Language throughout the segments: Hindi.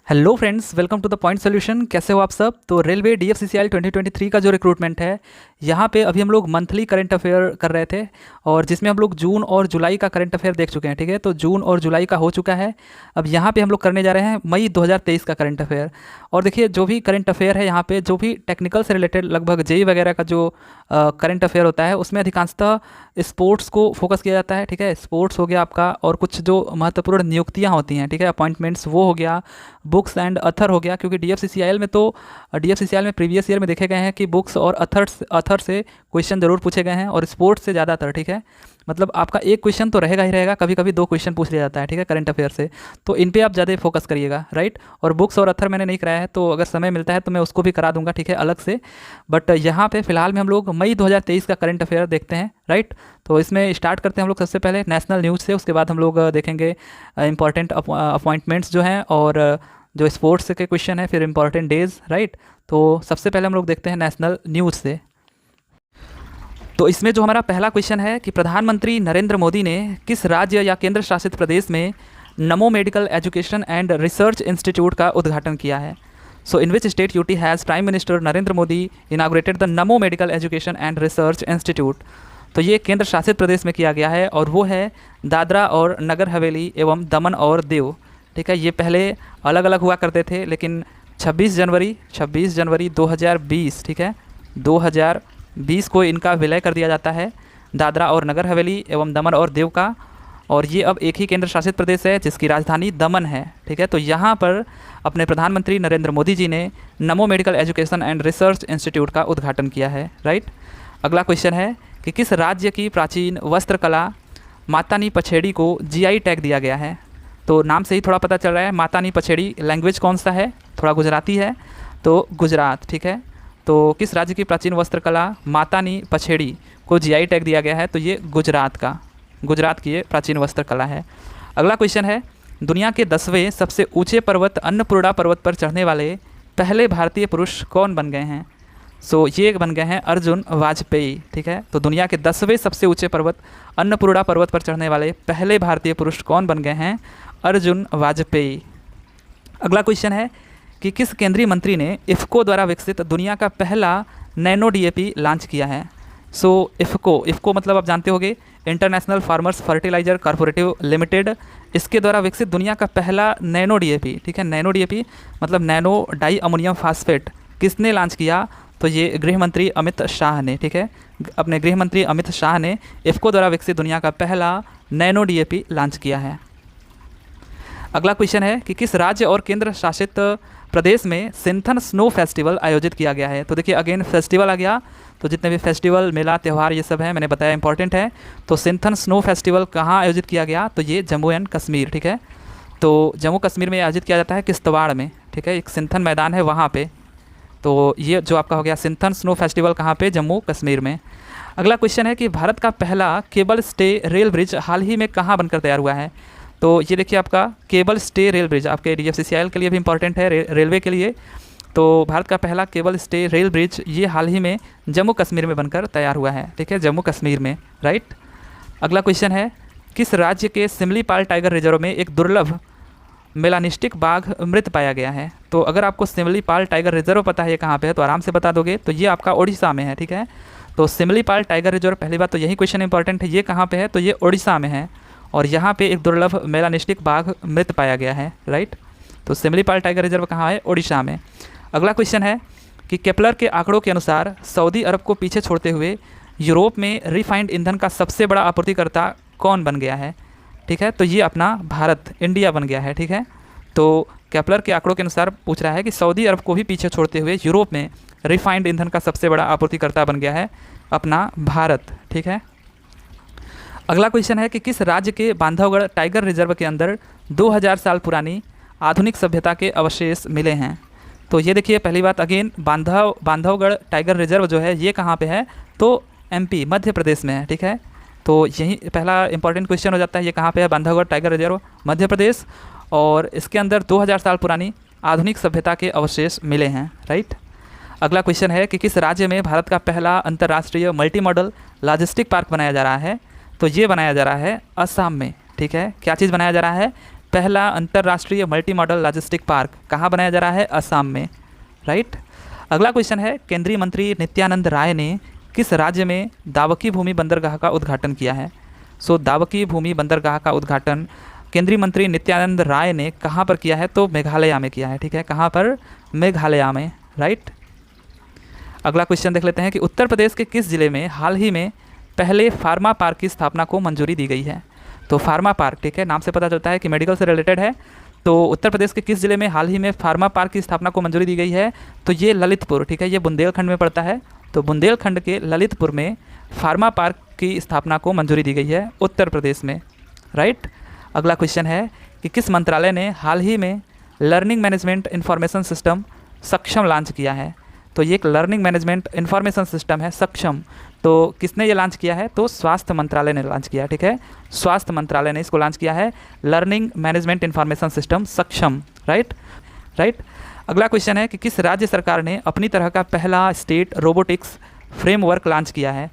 Hello friends, welcome to the point solution. कैसे हो आप सब? तो रेलवे DFCCIL 2023 का जो रिक्रूटमेंट है, यहाँ पे अभी हम लोग मंथली करंट अफेयर कर रहे थे और जिसमें हम लोग जून और जुलाई का करंट अफेयर देख चुके हैं। ठीक है, तो जून और जुलाई का हो चुका है। अब यहाँ पे हम लोग करने जा रहे हैं मई 2023 का करंट अफेयर। और देखिए, जो भी करंट अफेयर है यहाँ पे, जो भी टेक्निकल से रिलेटेड लगभग जेई वगैरह का जो करंट अफेयर होता है, उसमें अधिकांशतः स्पोर्ट्स को फोकस किया जाता है। ठीक है, स्पोर्ट्स हो गया आपका, और कुछ जो महत्वपूर्ण नियुक्तियाँ होती हैं, ठीक है, अपॉइंटमेंट्स, वो हो गया। बुक्स एंड अथर हो गया, क्योंकि DFCCIL में तो DFCCIL में प्रीवियस ईयर में देखे गए हैं कि बुक्स और अथर से क्वेश्चन जरूर पूछे गए हैं, और स्पोर्ट्स से ज़्यादातर। ठीक है, मतलब आपका एक क्वेश्चन तो रहेगा ही रहेगा, कभी कभी दो क्वेश्चन पूछ लिया जाता है। ठीक है, करंट अफेयर से, तो इन पे आप ज़्यादा फोकस करिएगा, राइट। और बुक्स और अथर मैंने नहीं कराया है, तो अगर समय मिलता है तो मैं उसको भी करा दूंगा, ठीक है, अलग से। बट यहाँ पे फिलहाल में हम लोग मई 2023 का करंट अफेयर देखते हैं, राइट। तो इसमें स्टार्ट करते हैं हम लोग सबसे पहले नेशनल न्यूज़ से, उसके बाद हम लोग देखेंगे इंपॉर्टेंट अपॉइंटमेंट्स जो हैं, और जो स्पोर्ट्स के क्वेश्चन है, फिर इंपॉर्टेंट डेज, राइट। तो सबसे पहले हम लोग देखते हैं नेशनल न्यूज़ से। तो इसमें जो हमारा पहला क्वेश्चन है कि प्रधानमंत्री नरेंद्र मोदी ने किस राज्य या केंद्र शासित प्रदेश में Namo medical education and research institute का उद्घाटन किया है। So in which state UT has prime minister Narendra Modi inaugurated the Namo medical education and research institute. तो ये केंद्र शासित प्रदेश में किया गया है, और वो है दादरा और नगर हवेली एवं दमन और दीव। ठीक है, ये पहले अलग अलग हुआ करते थे, लेकिन 26 जनवरी 2020, ठीक है, 2020 को इनका विलय कर दिया जाता है, दादरा और नगर हवेली एवं दमन और दीव का। और ये अब एक ही केंद्र शासित प्रदेश है जिसकी राजधानी दमन है। ठीक है, तो यहाँ पर अपने प्रधानमंत्री नरेंद्र मोदी जी ने नमो medical education and research institute का उद्घाटन किया है, राइट। अगला क्वेश्चन है कि किस राज्य की प्राचीन वस्त्रकला मातानी पछेड़ी को GI टैग दिया गया है। तो नाम से ही थोड़ा पता चल रहा है, मातानी पछेड़ी लैंग्वेज कौन सा है, थोड़ा गुजराती है, तो गुजरात। ठीक है, तो किस राज्य की प्राचीन वस्त्रकला मातानी पछेड़ी को GI टैग दिया गया है, तो ये गुजरात की ये प्राचीन वस्त्रकला है। अगला क्वेश्चन है, दुनिया के 10वें सबसे ऊंचे पर्वत अन्नपूर्णा पर्वत पर चढ़ने वाले पहले भारतीय पुरुष कौन बन गए हैं। सो ये बन गए हैं अर्जुन वाजपेयी। ठीक है, तो दुनिया के 10वें सबसे ऊंचे पर्वत अन्नपूर्णा पर्वत पर चढ़ने वाले पहले भारतीय पुरुष कौन बन गए हैं, अर्जुन वाजपेयी। अगला क्वेश्चन है कि किस केंद्रीय मंत्री ने इफ़को द्वारा विकसित दुनिया का पहला नैनो DAP लॉन्च किया है। सो इफ़को मतलब आप जानते होंगे, international farmers fertiliser cooperative limited, इसके द्वारा विकसित दुनिया का पहला नैनो DAP। ठीक है, नैनो DAP मतलब नैनो डाई अमोनियम फास्फेट किसने लॉन्च किया, तो ये गृह मंत्री अमित शाह ने। ठीक है, अपने गृह मंत्री अमित शाह ने इफ़को द्वारा विकसित दुनिया का पहला नैनो DAP लॉन्च किया है। अगला क्वेश्चन है कि किस राज्य और केंद्र शासित प्रदेश में सिंथन स्नो फेस्टिवल आयोजित किया गया है। तो देखिए, अगेन फेस्टिवल आ गया, तो जितने भी फेस्टिवल, मेला, त्यौहार, ये सब है, मैंने बताया इंपॉर्टेंट है। तो सिंथन स्नो फेस्टिवल कहाँ आयोजित किया गया, तो ये जम्मू एंड कश्मीर। ठीक है, तो जम्मू कश्मीर में आयोजित किया जाता है किश्तवाड़ में। ठीक है, एक सिंथन मैदान है वहाँ पे। तो ये जो आपका हो गया सिंथन स्नो फेस्टिवल, कहाँ पे, जम्मू कश्मीर में। अगला क्वेश्चन है कि भारत का पहला केबल स्टे रेल ब्रिज हाल ही में कहाँ बनकर तैयार हुआ है। तो ये देखिए, आपका केबल स्टे रेल ब्रिज आपके DFCCIL के लिए भी इंपॉर्टेंट है, रेलवे के लिए। तो भारत का पहला केबल स्टे रेल ब्रिज ये हाल ही में जम्मू कश्मीर में बनकर तैयार हुआ है। ठीक है, जम्मू कश्मीर में, राइट। अगला क्वेश्चन है, किस राज्य के सिमलीपाल टाइगर रिजर्व में एक दुर्लभ मेलानिस्टिक बाघ मृत पाया गया है। तो अगर आपको सिमलीपाल टाइगर रिजर्व पता है ये कहाँ पे है, तो आराम से बता दोगे, तो ये आपका उड़ीसा में है। ठीक है, तो सिमलीपाल टाइगर रिजर्व, पहली बात तो यही क्वेश्चन इंपॉर्टेंट है, ये कहाँ पे है, तो ये उड़ीसा में है, और यहाँ पे एक दुर्लभ मेलानिस्टिक बाघ मृत पाया गया है, राइट। तो सिमलीपाल टाइगर रिजर्व कहाँ है, उड़ीसा में। अगला क्वेश्चन है कि केपलर के आंकड़ों के अनुसार सऊदी अरब को पीछे छोड़ते हुए यूरोप में रिफाइंड ईंधन का सबसे बड़ा आपूर्तिकर्ता कौन बन गया है। ठीक है, तो ये अपना भारत, इंडिया बन गया है। ठीक है, तो केपलर के आंकड़ों के अनुसार पूछ रहा है कि सऊदी अरब को भी पीछे छोड़ते हुए यूरोप में रिफाइंड ईंधन का सबसे बड़ा आपूर्तिकर्ता बन गया है अपना भारत। ठीक है, अगला क्वेश्चन है कि किस राज्य के बांधवगढ़ टाइगर रिजर्व के अंदर 2000 साल पुरानी आधुनिक सभ्यता के अवशेष मिले हैं। तो ये देखिए, पहली बात अगेन, बांधवगढ़ टाइगर रिजर्व जो है ये कहाँ पे है, तो MP मध्य प्रदेश में है। ठीक है, तो यही पहला इंपॉर्टेंट क्वेश्चन हो जाता है, ये कहाँ पे है, बांधवगढ़ टाइगर रिजर्व मध्य प्रदेश, और इसके अंदर 2000 साल पुरानी आधुनिक सभ्यता के अवशेष मिले हैं, राइट। अगला क्वेश्चन है कि किस राज्य में भारत का पहला अंतर्राष्ट्रीय मल्टी मॉडल लॉजिस्टिक पार्क बनाया जा रहा है। तो ये बनाया जा रहा है असम में। ठीक है, क्या चीज़ बनाया जा रहा है, पहला अंतर्राष्ट्रीय मल्टी मॉडल लॉजिस्टिक पार्क कहाँ बनाया जा रहा है? असम में, राइट। अगला क्वेश्चन है, केंद्रीय मंत्री नित्यानंद राय ने किस राज्य में दावकी भूमि बंदरगाह का उद्घाटन किया है? सो दावकी भूमि बंदरगाह का उद्घाटन केंद्रीय मंत्री नित्यानंद राय ने कहाँ पर किया है? तो मेघालय में किया है, ठीक है। कहाँ पर? मेघालय में, राइट। अगला क्वेश्चन देख लेते हैं कि उत्तर प्रदेश के किस जिले में हाल ही में पहले फार्मा पार्क की स्थापना को मंजूरी दी गई है? तो फार्मा पार्क, ठीक है, नाम से पता चलता है कि मेडिकल से रिलेटेड है। तो उत्तर प्रदेश के किस जिले में हाल ही में फार्मा पार्क की स्थापना को मंजूरी दी गई है? तो ये ललितपुर, ठीक है, ये बुंदेलखंड में पड़ता है। तो बुंदेलखंड के ललितपुर में फार्मा पार्क की स्थापना को मंजूरी दी गई है, उत्तर प्रदेश में, राइट। अगला क्वेश्चन है कि किस मंत्रालय ने हाल ही में लर्निंग मैनेजमेंट इंफॉर्मेशन सिस्टम सक्षम लॉन्च किया है? तो ये एक लर्निंग मैनेजमेंट इंफॉर्मेशन सिस्टम है सक्षम। तो किसने ये लॉन्च किया है? तो स्वास्थ्य मंत्रालय ने लॉन्च किया है, ठीक है। स्वास्थ्य मंत्रालय ने इसको लॉन्च किया है, लर्निंग मैनेजमेंट इंफॉर्मेशन सिस्टम सक्षम, राइट। अगला क्वेश्चन है कि किस राज्य सरकार ने अपनी तरह का पहला स्टेट रोबोटिक्स फ्रेमवर्क लॉन्च किया है?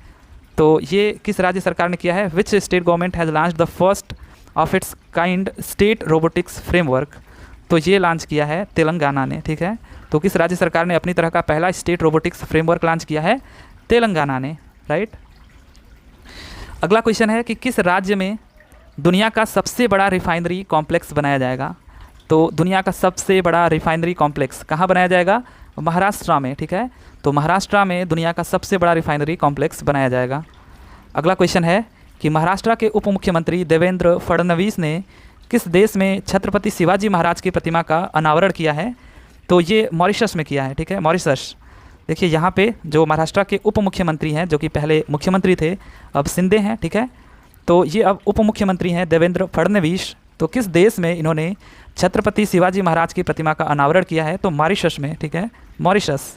तो ये किस राज्य सरकार ने किया है? विच state government has launch the first of its kind state robotics framework? तो ये लॉन्च किया है तेलंगाना ने, ठीक है। तो किस राज्य सरकार ने अपनी तरह का पहला स्टेट रोबोटिक्स फ्रेमवर्क लॉन्च किया है? तेलंगाना ने, राइट। अगला क्वेश्चन है कि किस राज्य में दुनिया का सबसे बड़ा रिफाइनरी कॉम्प्लेक्स बनाया जाएगा? तो दुनिया का सबसे बड़ा रिफाइनरी कॉम्प्लेक्स कहाँ बनाया जाएगा? महाराष्ट्र में, ठीक है। तो महाराष्ट्र में दुनिया का सबसे बड़ा रिफाइनरी कॉम्प्लेक्स बनाया जाएगा। अगला क्वेश्चन है कि महाराष्ट्र के उप मुख्यमंत्री देवेंद्र फडणवीस ने किस देश में छत्रपति शिवाजी महाराज की प्रतिमा का अनावरण किया है? तो ये मॉरिशस में किया है, ठीक है, मॉरिशस। देखिए यहाँ पे जो महाराष्ट्र के उप मुख्यमंत्री हैं, जो कि पहले मुख्यमंत्री थे, अब शिंदे हैं, ठीक है। तो ये अब उप मुख्यमंत्री हैं देवेंद्र फडणवीस। तो किस देश में इन्होंने छत्रपति शिवाजी महाराज की प्रतिमा का अनावरण किया है? तो मॉरिशस में, ठीक है, मॉरिशस।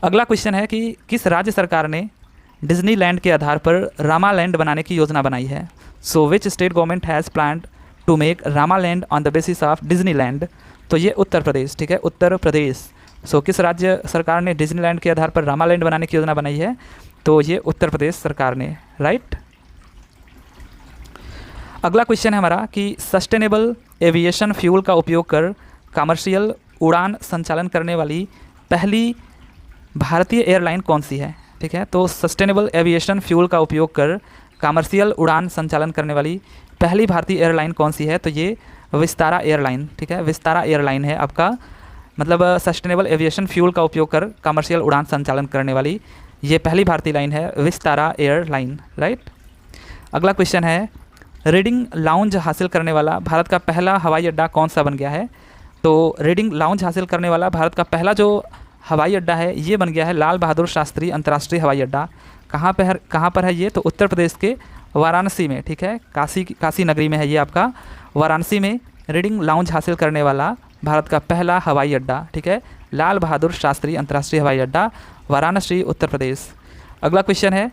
अगला क्वेश्चन है कि किस राज्य सरकार ने डिज्नीलैंड के आधार पर रामालैंड बनाने की योजना बनाई है? So which state government has planned to make Ramaland on the basis of Disneyland? तो ये उत्तर प्रदेश, ठीक है, उत्तर प्रदेश। सो किस राज्य सरकार ने डिज्नीलैंड के आधार पर रामालैंड बनाने की योजना बनाई है? तो ये उत्तर प्रदेश सरकार ने, राइट। अगला क्वेश्चन है हमारा कि सस्टेनेबल एविएशन फ्यूल का उपयोग कर कमर्शियल उड़ान संचालन करने वाली पहली भारतीय एयरलाइन कौन सी है? ठीक है, तो सस्टेनेबल एविएशन फ्यूल का उपयोग कर कमर्शियल उड़ान संचालन करने वाली पहली भारतीय एयरलाइन कौन सी है? तो ये विस्तारा एयरलाइन, ठीक है, विस्तारा एयरलाइन है आपका, मतलब सस्टेनेबल एविएशन फ्यूल का उपयोग कर कमर्शियल उड़ान संचालन करने वाली ये पहली भारतीय लाइन है, विस्तारा एयरलाइन, राइट। अगला क्वेश्चन है, रीडिंग लाउंज हासिल करने वाला भारत का पहला हवाई अड्डा कौन सा बन गया है? तो रीडिंग लाउंज हासिल करने वाला भारत का पहला जो हवाई अड्डा है ये बन गया है लाल बहादुर शास्त्री अंतर्राष्ट्रीय हवाई अड्डा। कहाँ पर है ये? तो उत्तर प्रदेश के वाराणसी में, ठीक है, काशी नगरी में है ये आपका, वाराणसी में रीडिंग लाउंज हासिल करने वाला भारत का पहला हवाई अड्डा, ठीक है, लाल बहादुर शास्त्री अंतर्राष्ट्रीय हवाई अड्डा, वाराणसी, उत्तर प्रदेश। अगला क्वेश्चन है,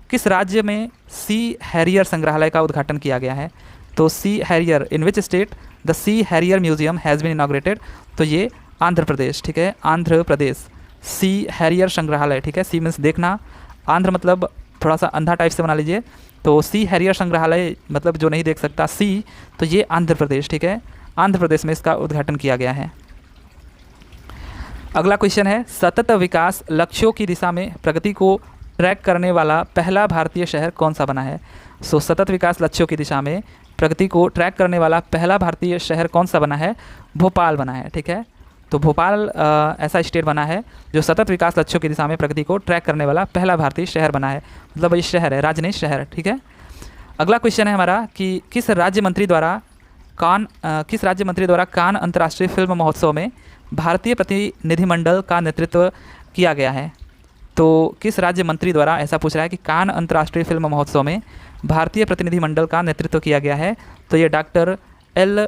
किस राज्य में सी हैरियर संग्रहालय का उद्घाटन किया गया है? तो sea harrier, in which state the sea harrier museum has been inaugurated? तो ये आंध्र प्रदेश, ठीक है, आंध्र प्रदेश, सी हैरियर संग्रहालय, ठीक है, सी मीन्स देखना, आंध्र मतलब थोड़ा सा अंधा टाइप से बना लीजिए, तो सी हैरियर संग्रहालय मतलब जो नहीं देख सकता, सी, तो ये आंध्र प्रदेश, ठीक है, आंध्र प्रदेश में इसका उद्घाटन किया गया है। अगला क्वेश्चन है, सतत विकास लक्ष्यों की दिशा में प्रगति को ट्रैक करने वाला पहला भारतीय शहर कौन सा बना है? सो सतत विकास लक्ष्यों की दिशा में प्रगति को ट्रैक करने वाला पहला भारतीय शहर कौन सा बना है? भोपाल बना है, ठीक है, तो भोपाल ऐसा स्टेट बना है जो सतत विकास लक्ष्यों की दिशा में प्रगति को ट्रैक करने वाला पहला भारतीय शहर बना है, मतलब ये शहर है, राज्य नहीं शहर, ठीक है। अगला क्वेश्चन है हमारा कि किस राज्य मंत्री द्वारा कान अंतर्राष्ट्रीय फिल्म महोत्सव में भारतीय प्रतिनिधिमंडल का नेतृत्व किया गया है? तो किस राज्य मंत्री द्वारा, ऐसा पूछ रहा है कि कान अंतर्राष्ट्रीय फिल्म महोत्सव में भारतीय प्रतिनिधिमंडल का नेतृत्व किया गया है? तो ये डॉक्टर एल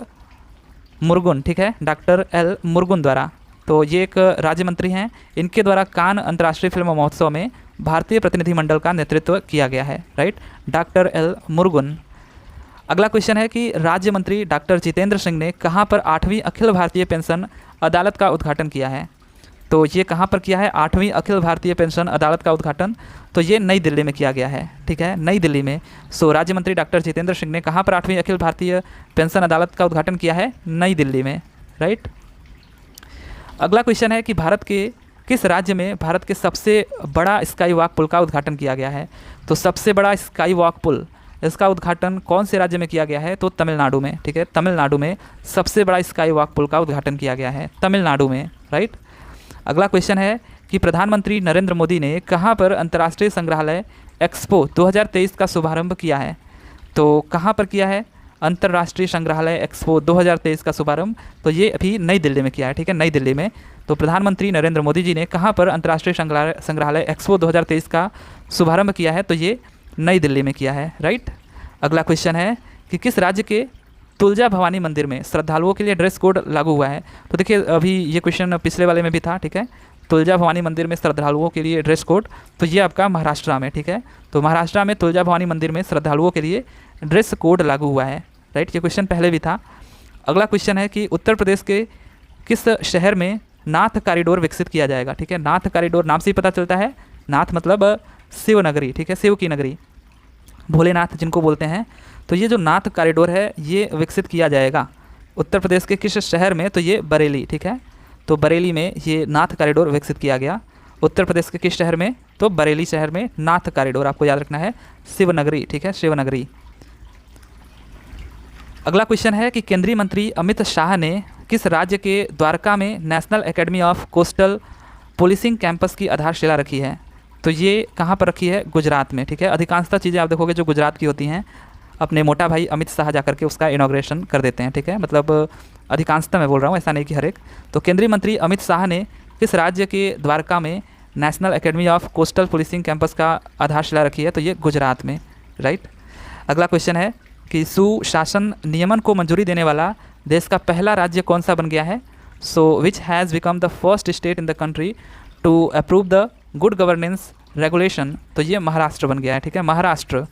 मुरुगन, ठीक है, डॉक्टर एल मुरुगन द्वारा। तो ये एक राज्य मंत्री हैं, इनके द्वारा कान अंतर्राष्ट्रीय फिल्म महोत्सव में भारतीय प्रतिनिधिमंडल का नेतृत्व किया गया है, राइट, डॉक्टर एल मुरुगन। अगला क्वेश्चन है कि राज्य मंत्री डॉक्टर जितेंद्र सिंह ने कहाँ पर 8वीं अखिल भारतीय पेंशन अदालत का उद्घाटन किया है? तो ये कहाँ पर किया है? 8वीं अखिल भारतीय पेंशन अदालत का उद्घाटन तो ये नई दिल्ली में किया गया है, ठीक है, नई दिल्ली में। सो राज्य मंत्री डॉक्टर जितेंद्र सिंह ने कहाँ पर 8वीं अखिल भारतीय पेंशन अदालत का उद्घाटन किया है? नई दिल्ली में, राइट। अगला क्वेश्चन है कि भारत के किस राज्य में भारत के सबसे बड़ा स्काई वॉक पुल का उद्घाटन किया गया है? तो सबसे बड़ा स्काई वॉक पुल, इसका उद्घाटन कौन से राज्य में किया गया है? तो तमिलनाडु में, ठीक है, तमिलनाडु में सबसे बड़ा स्काई वॉक पुल का उद्घाटन किया गया है, तमिलनाडु में, राइट। अगला क्वेश्चन है कि प्रधानमंत्री नरेंद्र मोदी ने कहाँ पर अंतर्राष्ट्रीय संग्रहालय एक्सपो 2023 का शुभारंभ किया है? तो कहाँ पर किया है अंतर्राष्ट्रीय संग्रहालय एक्सपो 2023 का शुभारंभ? तो ये अभी नई दिल्ली में किया है, ठीक है, नई दिल्ली में। तो प्रधानमंत्री नरेंद्र मोदी जी ने कहाँ पर अंतर्राष्ट्रीय संग्रहालय एक्सपो 2023 का शुभारंभ किया है? तो ये नई दिल्ली में किया है, राइट। अगला क्वेश्चन है कि किस राज्य के तुलजा भवानी मंदिर में श्रद्धालुओं के लिए ड्रेस कोड लागू हुआ है? तो देखिए अभी ये क्वेश्चन पिछले वाले में भी था, ठीक है, तुलजा भवानी मंदिर में श्रद्धालुओं के लिए ड्रेस कोड, तो ये आपका महाराष्ट्र में, ठीक है। तो महाराष्ट्र में तुलजा भवानी मंदिर में श्रद्धालुओं के लिए ड्रेस कोड लागू हुआ है, राइट। ये क्वेश्चन पहले भी था। अगला क्वेश्चन है कि उत्तर प्रदेश के किस शहर में नाथ कॉरिडोर विकसित किया जाएगा? ठीक है, नाथ कॉरिडोर नाम से ही पता चलता है, नाथ मतलब शिव नगरी, ठीक है, शिव की नगरी, भोलेनाथ जिनको बोलते हैं। तो ये जो नाथ कॉरिडोर है ये विकसित किया जाएगा उत्तर प्रदेश के किस शहर में? तो ये बरेली, ठीक है, तो बरेली में ये नाथ कॉरिडोर विकसित किया गया उत्तर प्रदेश के किस शहर में? तो बरेली शहर में नाथ कॉरिडोर, आपको याद रखना है, शिवनगरी, ठीक है, शिवनगरी। अगला क्वेश्चन है कि केंद्रीय मंत्री अमित शाह ने किस राज्य के द्वारका में national academy of coastal policing campus की आधारशिला रखी है? तो ये कहाँ पर रखी है? गुजरात में, ठीक है। अधिकांशतः चीज़ें आप देखोगे जो गुजरात की होती हैं, अपने मोटा भाई अमित शाह जाकर के उसका इनॉग्रेशन कर देते हैं, ठीक है, मतलब अधिकांशतः मैं बोल रहा हूँ, ऐसा नहीं कि हर एक। तो केंद्रीय मंत्री अमित शाह ने किस राज्य के द्वारका में national academy of coastal policing campus का आधारशिला रखी है? तो ये गुजरात में, राइट। अगला क्वेश्चन है कि सुशासन नियमन को मंजूरी देने वाला देश का पहला राज्य कौन सा बन गया है? So which has become the first state in the country to approve the good governance regulation? तो ये महाराष्ट्र बन गया है, ठीक है, महाराष्ट्र।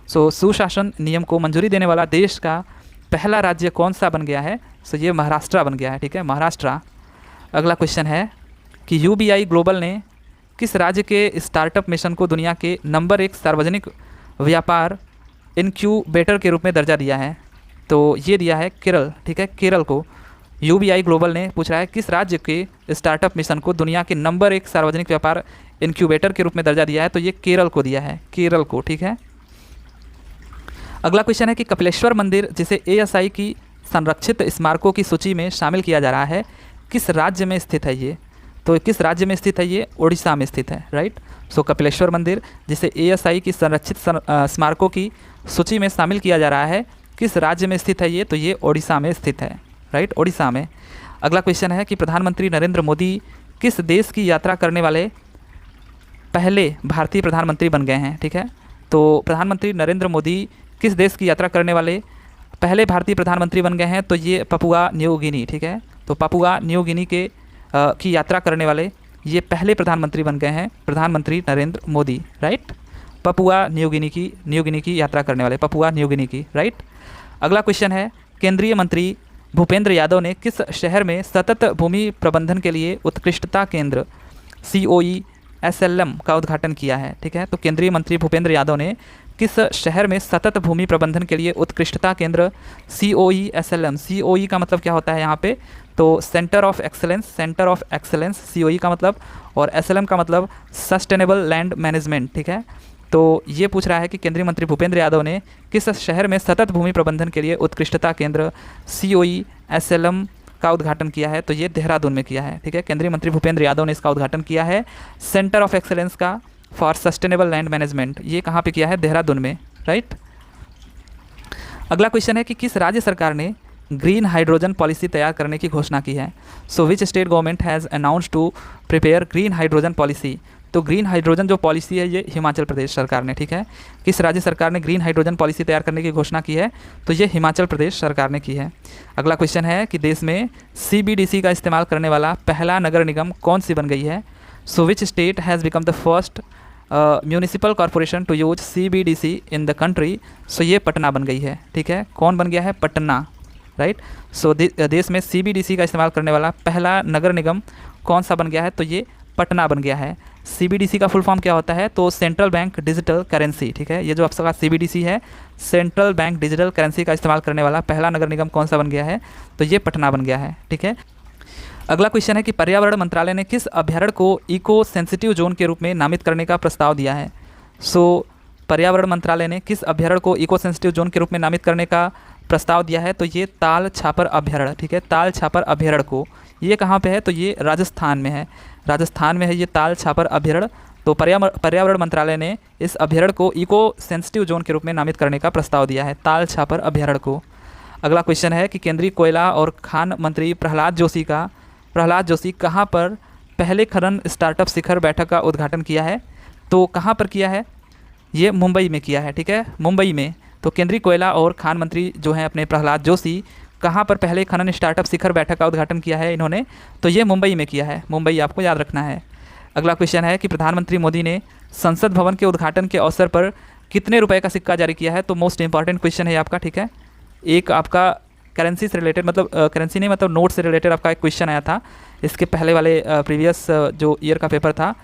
सो सुशासन नियम को मंजूरी देने वाला देश का पहला राज्य कौन सा बन गया है? सो ये महाराष्ट्र बन गया है, ठीक है, महाराष्ट्र। अगला क्वेश्चन है कि UBI ग्लोबल ने किस राज्य के स्टार्टअप मिशन को दुनिया के नंबर 1 सार्वजनिक व्यापार इनक्यूबेटर के रूप में दर्जा दिया है? तो ये दिया है केरल, ठीक है, केरल को। UBI ग्लोबल ने पूछ रहा है किस राज्य के स्टार्टअप मिशन को दुनिया के नंबर 1 सार्वजनिक व्यापार इनक्यूबेटर के रूप में दर्जा दिया है? तो ये केरल को दिया है, केरल को, ठीक है। अगला क्वेश्चन है कि कपिलेश्वर मंदिर जिसे ASI की संरक्षित स्मारकों की सूची में शामिल किया जा रहा है, किस राज्य में स्थित है ये? तो किस राज्य में स्थित है ये? ओडिशा में स्थित है, राइट। सो कपिलेश्वर मंदिर जिसे ASI की संरक्षित स्मारकों की सूची में शामिल किया जा रहा है, किस राज्य में स्थित है ये? तो ये ओडिशा में स्थित है, राइट, ओडिशा में। अगला क्वेश्चन है कि प्रधानमंत्री नरेंद्र मोदी किस देश की यात्रा करने वाले पहले भारतीय प्रधानमंत्री बन गए हैं? ठीक है, तो प्रधानमंत्री नरेंद्र मोदी किस देश की यात्रा करने वाले पहले भारतीय प्रधानमंत्री बन गए हैं? तो ये पपुआ न्यू गिनी, ठीक है, तो पपुआ न्यू गिनी की यात्रा करने वाले ये पहले प्रधानमंत्री बन गए हैं प्रधानमंत्री Narendra Modi, right. Papua New Guinea की यात्रा करने वाले, पपुआ न्यू गिनी की, राइट। अगला क्वेश्चन है केंद्रीय मंत्री भूपेंद्र यादव ने किस शहर में सतत भूमि प्रबंधन के लिए उत्कृष्टता केंद्र COE/SLM का उद्घाटन किया है? ठीक है, तो केंद्रीय मंत्री भूपेंद्र यादव ने किस शहर में सतत भूमि प्रबंधन के लिए उत्कृष्टता केंद्र COE/SLM, COE का मतलब क्या होता है यहाँ पे? तो सेंटर ऑफ एक्सेलेंस COE का मतलब, और SLM का मतलब सस्टेनेबल लैंड मैनेजमेंट, ठीक है। तो ये पूछ रहा है कि केंद्रीय मंत्री भूपेंद्र यादव ने किस शहर में सतत भूमि प्रबंधन के लिए उत्कृष्टता केंद्र COE/SLM का उद्घाटन किया है? तो ये देहरादून में किया है, ठीक है। केंद्रीय मंत्री भूपेंद्र यादव ने इसका उद्घाटन किया है सेंटर ऑफ एक्सेलेंस का फॉर सस्टेनेबल लैंड मैनेजमेंट, ये कहाँ पे किया है? देहरादून में, राइट। अगला क्वेश्चन है कि किस राज्य सरकार ने ग्रीन हाइड्रोजन पॉलिसी तैयार करने की घोषणा की है? So which state government has announced to prepare green hydrogen policy? तो ग्रीन हाइड्रोजन जो पॉलिसी है ये हिमाचल प्रदेश सरकार ने, ठीक है। किस राज्य सरकार ने ग्रीन हाइड्रोजन पॉलिसी तैयार करने की घोषणा की है? तो ये हिमाचल प्रदेश सरकार ने की है। अगला क्वेश्चन है कि देश में CBDC का इस्तेमाल करने वाला पहला नगर निगम कौन सी बन गई है? So which state has become the first municipal corporation to use CBDC in the country? सो ये पटना बन गई है, ठीक है। कौन बन गया है? पटना, राइट। सो देश में CBDC का इस्तेमाल करने वाला पहला नगर निगम कौन सा बन गया है, तो ये पटना बन गया है। CBDC का फुल फॉर्म क्या होता है, तो सेंट्रल बैंक डिजिटल करेंसी, ठीक है। ये जो आपका CBDC है, सेंट्रल बैंक डिजिटल करेंसी का इस्तेमाल करने वाला पहला नगर निगम कौन सा बन गया है, तो ये पटना बन गया है, ठीक है। अगला क्वेश्चन है कि पर्यावरण मंत्रालय ने किस अभ्यारण्य को इको सेंसिटिव जोन के रूप में नामित करने का प्रस्ताव दिया है। सो पर्यावरण मंत्रालय ने किस अभ्यारण्य को इको सेंसिटिव जोन के रूप में नामित करने का प्रस्ताव दिया है, तो ये ताल छापर अभ्यारण्य, ठीक है। ताल छापर अभ्यारण्य को, ये कहाँ पे है, तो ये राजस्थान में है, राजस्थान में है ये ताल छापर अभ्यारण्य। तो पर्यावरण मंत्रालय ने इस अभ्यारण्य को इको सेंसिटिव जोन के रूप में नामित करने का प्रस्ताव दिया है, ताल छापर अभ्यारण्य को। अगला क्वेश्चन है कि केंद्रीय कोयला और खान मंत्री प्रहलाद जोशी कहाँ पर पहले खनन स्टार्टअप शिखर बैठक का उद्घाटन किया है, तो कहाँ पर किया है, ये मुंबई में किया है, ठीक है, मुंबई में। तो केंद्रीय कोयला और खान मंत्री जो हैं अपने प्रहलाद जोशी, कहाँ पर पहले खनन स्टार्टअप शिखर बैठक का उद्घाटन किया है इन्होंने, तो ये मुंबई में किया है, मुंबई आपको याद रखना है। अगला क्वेश्चन है कि प्रधानमंत्री मोदी ने संसद भवन के उद्घाटन के अवसर पर कितने रुपए का सिक्का जारी किया है, तो मोस्ट इंपॉर्टेंट क्वेश्चन है आपका, ठीक है। एक आपका करेंसी से रिलेटेड, मतलब करेंसी नहीं, मतलब नोट से रिलेटेड आपका एक क्वेश्चन आया था इसके पहले वाले प्रीवियस जो ईयर का पेपर था।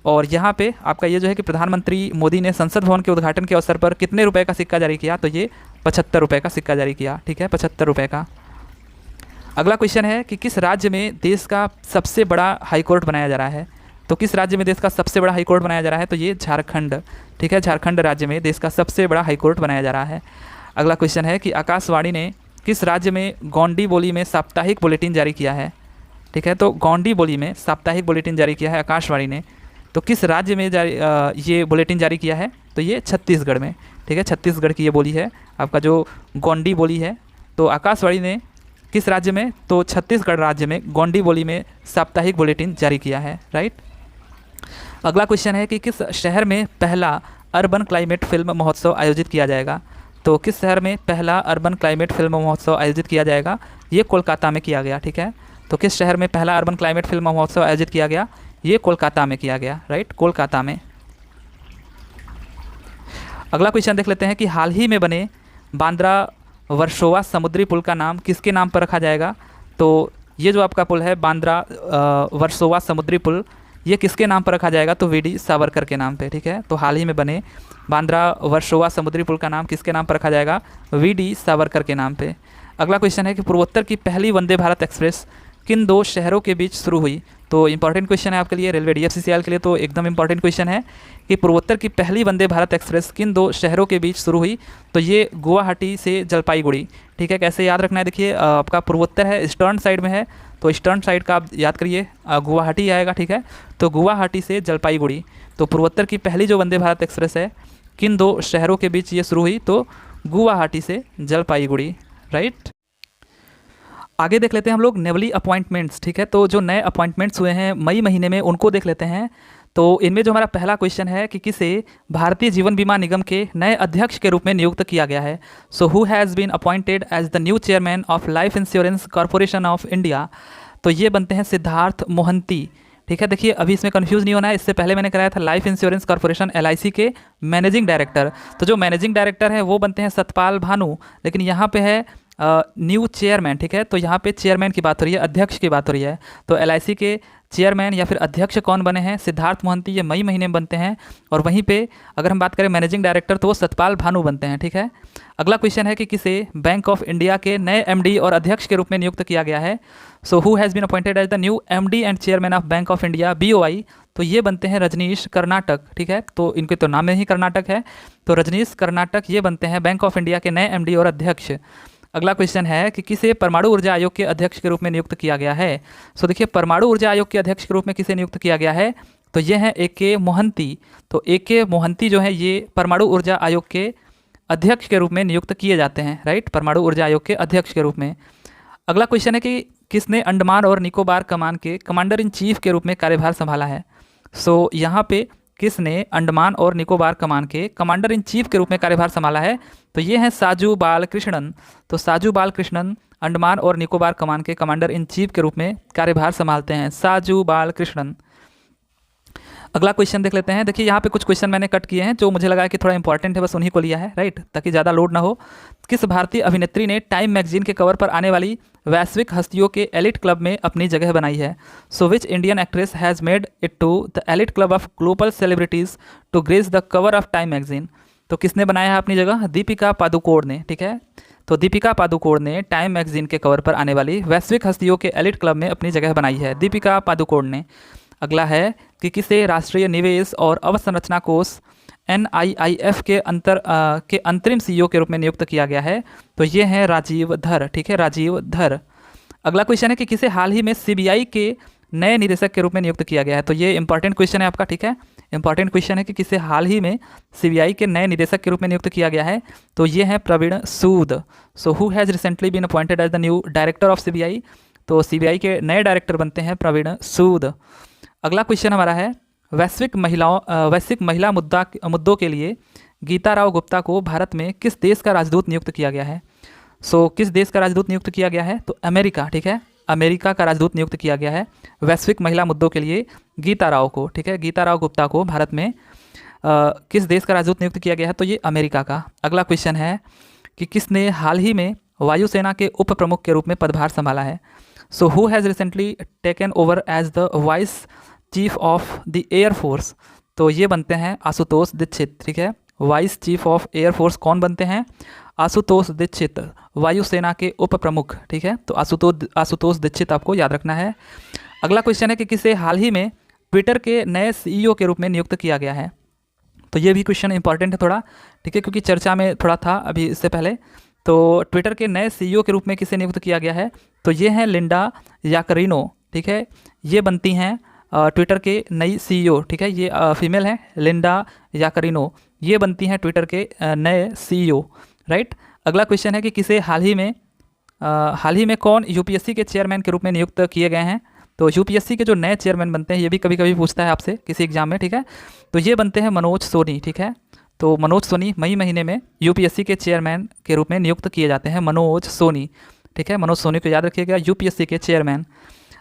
और यहाँ पे आपका ये जो है कि प्रधानमंत्री मोदी ने संसद भवन के उद्घाटन के अवसर पर कितने रुपए का सिक्का जारी किया, तो ये 75 रुपये का सिक्का जारी किया, ठीक है, 75 रुपये का। अगला क्वेश्चन है कि किस राज्य में देश का सबसे बड़ा हाईकोर्ट बनाया जा रहा है, तो किस राज्य में देश का सबसे बड़ा हाईकोर्ट बनाया जा रहा है, तो ये झारखंड, ठीक है, झारखंड राज्य में देश का सबसे बड़ा हाईकोर्ट बनाया जा रहा है। अगला क्वेश्चन है कि आकाशवाणी ने किस राज्य में गोंडी बोली में साप्ताहिक बुलेटिन जारी किया है, ठीक है। तो गोंडी बोली में साप्ताहिक बुलेटिन जारी किया है आकाशवाणी ने, तो किस राज्य में ये बुलेटिन जारी किया है, तो ये छत्तीसगढ़ में, ठीक है, छत्तीसगढ़ की ये बोली है आपका जो गोंडी बोली है। तो आकाशवाणी ने किस राज्य में, तो छत्तीसगढ़ राज्य में गोंडी बोली में साप्ताहिक बुलेटिन जारी किया है, राइट। अगला क्वेश्चन है कि किस शहर में पहला अर्बन क्लाइमेट फिल्म महोत्सव आयोजित किया जाएगा, तो किस शहर में पहला अर्बन क्लाइमेट फिल्म महोत्सव आयोजित किया जाएगा, ये कोलकाता में किया गया, ठीक है। तो किस शहर में पहला अर्बन क्लाइमेट फिल्म महोत्सव आयोजित किया गया, ये कोलकाता में किया गया, राइट, कोलकाता में। अगला क्वेश्चन देख लेते हैं कि हाल ही में बने बांद्रा वर्सोवा समुद्री पुल का नाम किसके नाम पर रखा जाएगा, तो ये जो आपका पुल है बांद्रा वर्सोवा समुद्री पुल, ये किसके नाम पर रखा जाएगा, तो VD सावरकर के नाम पे, ठीक है। तो हाल ही में बने बांद्रा वर्सोवा समुद्री पुल का नाम किसके नाम पर रखा जाएगा, VD सावरकर के नाम पे। अगला क्वेश्चन है कि पूर्वोत्तर की पहली वंदे भारत एक्सप्रेस किन दो शहरों के बीच शुरू हुई, तो इंपॉर्टेंट क्वेश्चन है आपके लिए, रेलवे DFCCIL के लिए तो एकदम इंपॉर्टेंट क्वेश्चन है कि पूर्वोत्तर की पहली वंदे भारत एक्सप्रेस किन दो शहरों के बीच शुरू हुई, तो ये गुवाहाटी से जलपाईगुड़ी, ठीक है। कैसे याद रखना है, देखिए आपका पूर्वोत्तर है, ईस्टर्न साइड में है, तो ईस्टर्न साइड का आप याद करिए गुवाहाटी आएगा, ठीक है। तो गुवाहाटी से जलपाईगुड़ी, तो पूर्वोत्तर की पहली जो वंदे भारत एक्सप्रेस है किन दो शहरों के बीच ये शुरू हुई, तो गुवाहाटी से जलपाईगुड़ी, राइट। आगे देख लेते हैं हम लोग नेवली अपॉइंटमेंट्स, ठीक है। तो जो नए अपॉइंटमेंट्स हुए हैं मई महीने में उनको देख लेते हैं। तो इनमें जो हमारा पहला क्वेश्चन है कि किसे भारतीय जीवन बीमा निगम के नए अध्यक्ष के रूप में नियुक्त किया गया है। So who has been appointed as the new chairman of life insurance corporation of India, तो ये बनते हैं सिद्धार्थ मोहंती, ठीक है। देखिए अभी इसमें कंफ्यूज नहीं होना है, इससे पहले मैंने कराया था लाइफ इंश्योरेंस कॉरपोरेशन LIC के मैनेजिंग डायरेक्टर, तो जो मैनेजिंग डायरेक्टर है वो बनते हैं सतपाल भानु, लेकिन यहाँ पे है न्यू चेयरमैन, ठीक है। तो यहाँ पे चेयरमैन की बात हो रही है, अध्यक्ष की बात हो रही है। तो LIC के चेयरमैन या फिर अध्यक्ष कौन बने हैं, सिद्धार्थ मोहंती, ये मई महीने में बनते हैं। और वहीं पे अगर हम बात करें मैनेजिंग डायरेक्टर तो वो सतपाल भानु बनते हैं, ठीक है। अगला क्वेश्चन है कि किसे बैंक ऑफ इंडिया के नए MD और अध्यक्ष के रूप में नियुक्त किया गया है। So who has been appointed as the new MD and chairman of bank of India BOI, तो ये बनते हैं रजनीश कर्नाटक, ठीक है। तो इनके तो नाम में ही कर्नाटक है, तो रजनीश कर्नाटक ये बनते हैं बैंक ऑफ इंडिया के नए MD और अध्यक्ष। अगला क्वेश्चन है कि किसे परमाणु ऊर्जा आयोग के अध्यक्ष के रूप में नियुक्त किया गया है। सो देखिए परमाणु ऊर्जा आयोग के अध्यक्ष के रूप में किसे नियुक्त किया गया है, तो ये हैं AK मोहंती। तो AK मोहंती जो है ये परमाणु ऊर्जा आयोग के अध्यक्ष के रूप में नियुक्त किए जाते हैं, राइट, परमाणु ऊर्जा आयोग के अध्यक्ष के रूप में। अगला क्वेश्चन है कि किसने अंडमान और निकोबार कमान के कमांडर इन चीफ के रूप में कार्यभार संभाला है। सो यहाँ पे किसने अंडमान और निकोबार कमान के कमांडर इन चीफ के रूप में कार्यभार संभाला है, तो ये हैं साजू बालकृष्णन। तो साजू बालकृष्णन अंडमान और निकोबार कमान के कमांडर इन चीफ के रूप में कार्यभार संभालते हैं, साजू बालकृष्णन। अगला क्वेश्चन देख लेते हैं। देखिए यहाँ पे कुछ क्वेश्चन मैंने कट किए हैं जो मुझे लगा कि थोड़ा इंपॉर्टेंट है, बस उन्हीं को लिया है, राइट, ताकि ज़्यादा लोड ना हो। किस भारतीय अभिनेत्री ने टाइम मैगजीन के कवर पर आने वाली वैश्विक हस्तियों के एलिट क्लब में अपनी जगह बनाई है? So which Indian actress has made it to the elite club of global celebrities to grace the cover of Time magazine? तो किसने बनाया है अपनी जगह? दीपिका पादुकोण ने, ठीक है। तो दीपिका पादुकोण ने टाइम मैगजीन के कवर पर आने वाली वैश्विक हस्तियों के एलिट क्लब में अपनी जगह बनाई है, दीपिका पादुकोण ने। अगला है कि किसे राष्ट्रीय निवेश और अवसंरचना कोष NIIF के अंतरिम CEO के रूप में नियुक्त किया गया है? तो ये है राजीव धर, ठीक है, राजीव धर। अगला क्वेश्चन है कि किसे हाल ही में CBI के नए निदेशक के रूप में नियुक्त किया गया है? तो ये इंपॉर्टेंट क्वेश्चन है आपका, ठीक है, इंपॉर्टेंट क्वेश्चन है कि किसे हाल ही में CBI के नए निदेशक के रूप में नियुक्त किया गया है? तो ये है Praveen Sood. So who has recently been appointed as the new director of CBI? तो CBI के नए डायरेक्टर बनते हैं प्रवीण सूद। अगला क्वेश्चन हमारा है वैश्विक महिला मुद्दों के लिए गीता राव गुप्ता को भारत में किस देश का राजदूत नियुक्त किया गया है? सो किस देश का राजदूत नियुक्त किया गया है? तो अमेरिका, ठीक है, अमेरिका का राजदूत नियुक्त किया गया है वैश्विक महिला मुद्दों के लिए गीता राव को, ठीक है, गीता राव गुप्ता को भारत में किस देश का राजदूत नियुक्त किया गया है? तो ये अमेरिका का। अगला क्वेश्चन है कि किसने हाल ही में वायुसेना के उप प्रमुख के रूप में पदभार संभाला है? So who has recently taken over as the vice chief of the air force? तो ये बनते हैं आशुतोष दीक्षित, ठीक है, vice chief of air force कौन बनते हैं? आशुतोष दीक्षित, वायुसेना के उप प्रमुख, ठीक है। तो आशुतोष दीक्षित आपको याद रखना है। अगला क्वेश्चन है कि किसे हाल ही में ट्विटर के नए CEO के रूप में नियुक्त किया गया है? तो ये भी क्वेश्चन इंपॉर्टेंट है थोड़ा, ठीक है, क्योंकि चर्चा में थोड़ा था अभी इससे पहले। तो ट्विटर के नए CEO के रूप में किसे नियुक्त किया गया है? तो ये हैं लिंडा याकरिनो, ठीक है, ये बनती हैं ट्विटर के नई CEO, ठीक है, ये फीमेल हैं, लिंडा याकरिनो, ये बनती हैं ट्विटर के नए CEO, राइट। अगला क्वेश्चन है कि किसे हाल ही में कौन UPSC के चेयरमैन के रूप में नियुक्त किए गए हैं? तो UPSC के जो नए चेयरमैन बनते हैं, ये भी कभी कभी पूछता है आपसे किसी एग्जाम में, ठीक है, तो ये बनते हैं मनोज सोनी, ठीक है। तो मनोज सोनी मई महीने में UPSC के चेयरमैन के रूप में नियुक्त किए जाते हैं, मनोज सोनी, ठीक है, मनोज सोनी को याद रखिएगा, UPSC के चेयरमैन।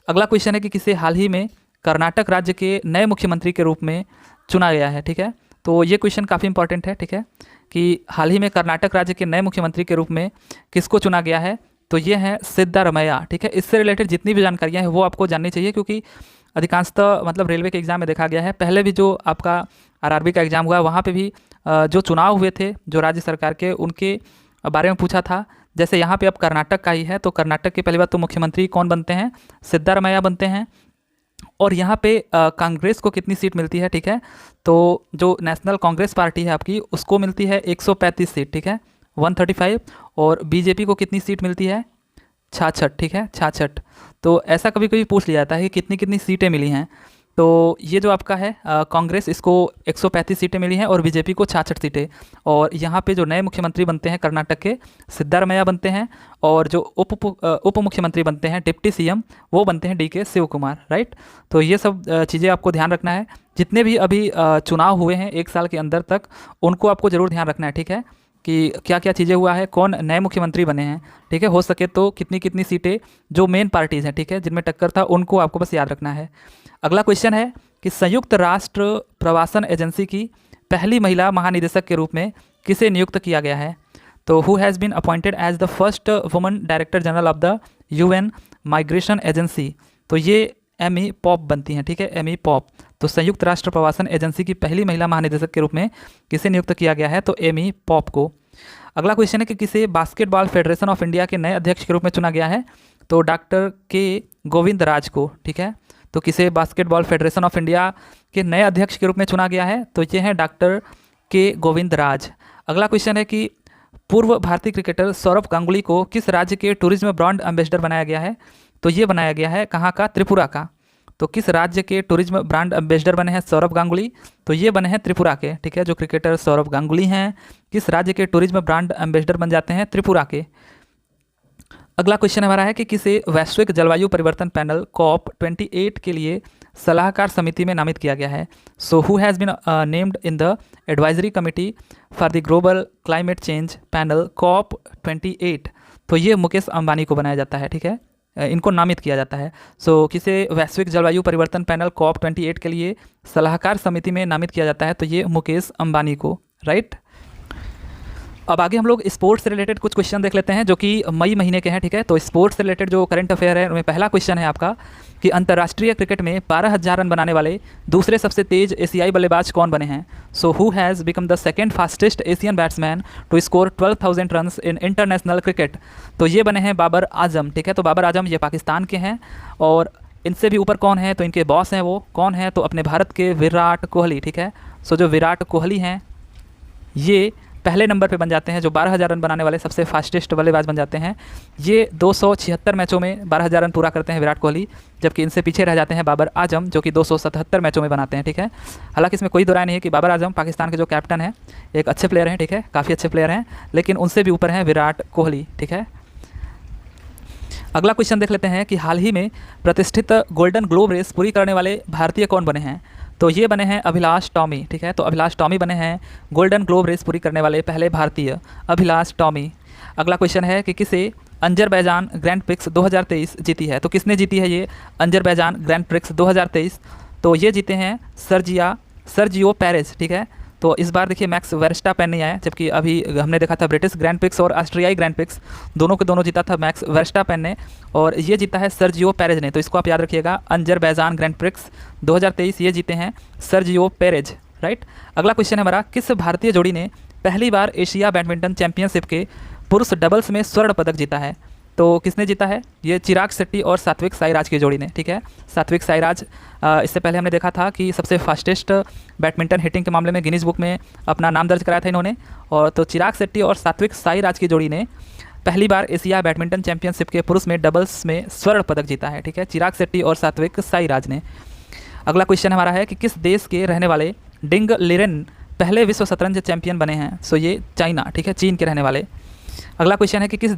अगला क्वेश्चन है कि किसे हाल ही में कर्नाटक राज्य के नए मुख्यमंत्री के रूप में चुना गया है, ठीक है। तो ये क्वेश्चन काफ़ी इंपॉर्टेंट है, ठीक है, कि हाल ही में कर्नाटक राज्य के नए मुख्यमंत्री के रूप में किसको चुना गया है? तो ये है सिद्धारमैया, ठीक है। इससे रिलेटेड जितनी भी जानकारियाँ हैं वो आपको जाननी चाहिए, क्योंकि अधिकांशतः मतलब रेलवे के एग्जाम में देखा गया है, पहले भी जो आपका RRB का एग्ज़ाम हुआ वहाँ पे भी जो चुनाव हुए थे जो राज्य सरकार के, उनके बारे में पूछा था। जैसे यहाँ पे अब कर्नाटक का ही है, तो कर्नाटक के पहली बात तो मुख्यमंत्री कौन बनते हैं? सिद्धारमैया बनते हैं। और यहाँ पे कांग्रेस को कितनी सीट मिलती है, ठीक है, तो जो नेशनल कांग्रेस पार्टी है आपकी, उसको मिलती है 135 सीट, ठीक है, 135। और BJP को कितनी सीट मिलती है? 66, ठीक है, 66। तो ऐसा कभी कभी पूछ लिया जाता है कि कितनी कितनी सीटें मिली हैं। तो ये जो आपका है कांग्रेस, इसको 135 सीटें मिली हैं और BJP को 66 सीटें। और यहाँ पे जो नए मुख्यमंत्री बनते हैं कर्नाटक के, सिद्धारमैया बनते हैं, और जो उप मुख्यमंत्री बनते हैं, डिप्टी CM, वो बनते हैं DK शिव कुमार, राइट। तो ये सब चीज़ें आपको ध्यान रखना है। जितने भी अभी चुनाव हुए हैं 1 साल के अंदर तक, उनको आपको ज़रूर ध्यान रखना है, ठीक है, कि क्या क्या चीज़ें हुआ है, कौन नए मुख्यमंत्री बने हैं, ठीक है, हो सके तो कितनी कितनी सीटें जो मेन पार्टीज़ हैं, ठीक है, जिनमें टक्कर था, उनको आपको बस याद रखना है। अगला क्वेश्चन है कि संयुक्त राष्ट्र प्रवासन एजेंसी की पहली महिला महानिदेशक के रूप में किसे नियुक्त किया गया है? तो who has been appointed as the first woman director general of the UN migration agency? तो ये एमी पॉप बनती हैं, ठीक है, एमी पॉप। तो संयुक्त राष्ट्र प्रवासन एजेंसी की पहली महिला महानिदेशक के रूप में किसे नियुक्त किया गया है? तो एमी पॉप को। अगला क्वेश्चन है कि किसे बास्केटबॉल फेडरेशन ऑफ इंडिया के नए अध्यक्ष के रूप में चुना गया है? तो डॉक्टर के गोविंद राज को, ठीक है। तो किसे बास्केटबॉल फेडरेशन ऑफ इंडिया के नए अध्यक्ष के रूप में चुना गया है? तो ये हैं डॉक्टर के गोविंद राज। अगला क्वेश्चन है कि पूर्व भारतीय क्रिकेटर सौरभ गांगुली को किस राज्य के टूरिज्म ब्रांड एम्बेसडर बनाया गया है? तो ये बनाया गया है कहाँ का? त्रिपुरा का। तो किस राज्य के टूरिज्म ब्रांड एम्बेसडर बने हैं सौरभ गांगुली? तो ये बने हैं त्रिपुरा के, ठीक है, जो क्रिकेटर सौरभ गांगुली हैं, किस राज्य के टूरिज्म ब्रांड एम्बेसडर बन जाते हैं? त्रिपुरा के। अगला क्वेश्चन हमारा है कि किसे वैश्विक जलवायु परिवर्तन पैनल COP28 के लिए सलाहकार समिति में नामित किया गया है? So who has been named in the advisory committee for the global climate change panel COP28? तो ये मुकेश अंबानी को बनाया जाता है, ठीक है, इनको नामित किया जाता है। सो किसे वैश्विक जलवायु परिवर्तन पैनल COP28 के लिए सलाहकार समिति में नामित किया जाता है, तो ये मुकेश अंबानी को, राइट। अब आगे हम लोग स्पोर्ट्स से रिलेटेड कुछ क्वेश्चन देख लेते हैं जो कि मई महीने के हैं, ठीक है। तो स्पोर्ट्स से रिलेटेड जो करंट अफेयर है उनमें पहला क्वेश्चन है आपका कि अंतर्राष्ट्रीय क्रिकेट में 12,000 रन बनाने वाले दूसरे सबसे तेज एशियाई बल्लेबाज कौन बने हैं। So who has become the second fastest Asian batsman to score 12,000 runs in international cricket. तो ये बने हैं बाबर आजम, ठीक है। तो बाबर आजम ये पाकिस्तान के हैं, और इनसे भी ऊपर कौन है, तो इनके बॉस हैं वो कौन है, तो अपने भारत के विराट कोहली, ठीक है। सो जो विराट कोहली हैं ये पहले नंबर पे बन जाते हैं, जो 12,000 रन बनाने वाले सबसे फास्टेस्ट बल्लेबाज बन जाते हैं। ये 276 मैचों में 12,000 रन पूरा करते हैं विराट कोहली, जबकि इनसे पीछे रह जाते हैं बाबर आजम जो कि 277 मैचों में बनाते हैं, ठीक है। हालांकि इसमें कोई दो राय नहीं है कि बाबर आजम पाकिस्तान के जो कैप्टन हैं एक अच्छे प्लेयर हैं, ठीक है, काफ़ी अच्छे प्लेयर हैं, लेकिन उनसे भी ऊपर हैं विराट कोहली, ठीक है। अगला क्वेश्चन देख लेते हैं कि हाल ही में प्रतिष्ठित गोल्डन ग्लोब रेस पूरी करने वाले भारतीय कौन बने हैं। तो ये बने हैं अभिलाष टॉमी, ठीक है। तो अभिलाष टॉमी बने हैं गोल्डन ग्लोब रेस पूरी करने वाले पहले भारतीय, अभिलाष टॉमी। अगला क्वेश्चन है कि किसे अजरबैजान ग्रैंड प्रिक्स 2023 जीती है। तो किसने जीती है ये अजरबैजान ग्रैंड प्रिक्स 2023, तो ये जीते हैं सर्जियो पेरेज, ठीक है। तो इस बार देखिए मैक्स वर्स्टापेन नहीं आया, जबकि अभी हमने देखा था ब्रिटिश ग्रैंड प्रिक्स और ऑस्ट्रियाई ग्रैंड प्रिक्स दोनों के दोनों जीता था मैक्स वर्स्टापेन ने, और ये जीता है सर्जियो पेरेज ने। तो इसको आप याद रखिएगा, अजरबैजान ग्रैंड प्रिक्स 2023 ये जीते हैं सर्जियो पेरेज, राइट। अगला क्वेश्चन है हमारा, किस भारतीय जोड़ी ने पहली बार एशिया बैडमिंटन चैंपियनशिप के पुरुष डबल्स में स्वर्ण पदक जीता है। तो किसने जीता है, ये चिराग शेट्टी और सात्विक साईराज की जोड़ी ने, ठीक है। सात्विक साईराज इससे पहले हमने देखा था कि सबसे फास्टेस्ट बैडमिंटन हिटिंग के मामले में गिनीज बुक में अपना नाम दर्ज कराया था इन्होंने, और तो चिराग शेट्टी और सात्विक साईराज की जोड़ी ने पहली बार एशिया बैडमिंटन चैंपियनशिप के पुरुष में डबल्स में स्वर्ण पदक जीता है, ठीक है, चिराग शेट्टी और सात्विक साईराज ने। अगला क्वेश्चन हमारा है कि किस देश के रहने वाले डिंग लिरेन पहले विश्व शतरंज चैंपियन बने हैं। सो ये चाइना, ठीक है, चीन के रहने वाले। अगला क्वेश्चन है कि किस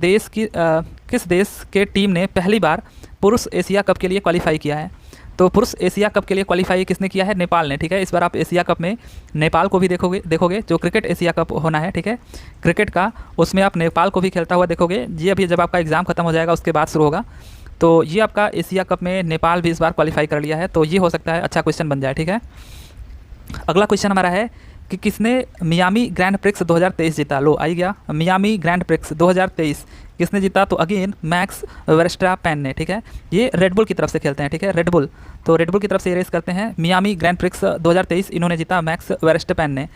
देश के टीम ने पहली बार पुरुष एशिया कप के लिए क्वालिफाई किया है। तो पुरुष एशिया कप के लिए क्वालिफाई किसने किया है, नेपाल ने, ठीक है। इस बार आप एशिया कप में नेपाल को भी देखोगे जो क्रिकेट एशिया कप होना है, ठीक है, क्रिकेट का, उसमें आप नेपाल को भी खेलता हुआ देखोगे। ये अभी जब आपका एग्ज़ाम खत्म हो जाएगा उसके बाद शुरू होगा, तो ये आपका एशिया कप में नेपाल भी इस बार क्वालिफाई कर लिया है, तो ये हो सकता है अच्छा क्वेश्चन बन जाए, ठीक है। अगला क्वेश्चन हमारा है कि किसने मियामी ग्रैंड प्रिक्स 2023 जीता। लो आई गया, मियामी ग्रैंड प्रिक्स 2023 किसने जीता, तो अगेन मैक्स वर्स्टापेन ने, ठीक है। ये रेडबुल की तरफ से खेलते हैं, ठीक है, रेडबुल, तो रेडबुल की तरफ से ये रेस करते हैं। मियामी ग्रैंड प्रिक्स 2023 इन्होंने जीता मैक्स वर्स्टापेन ने।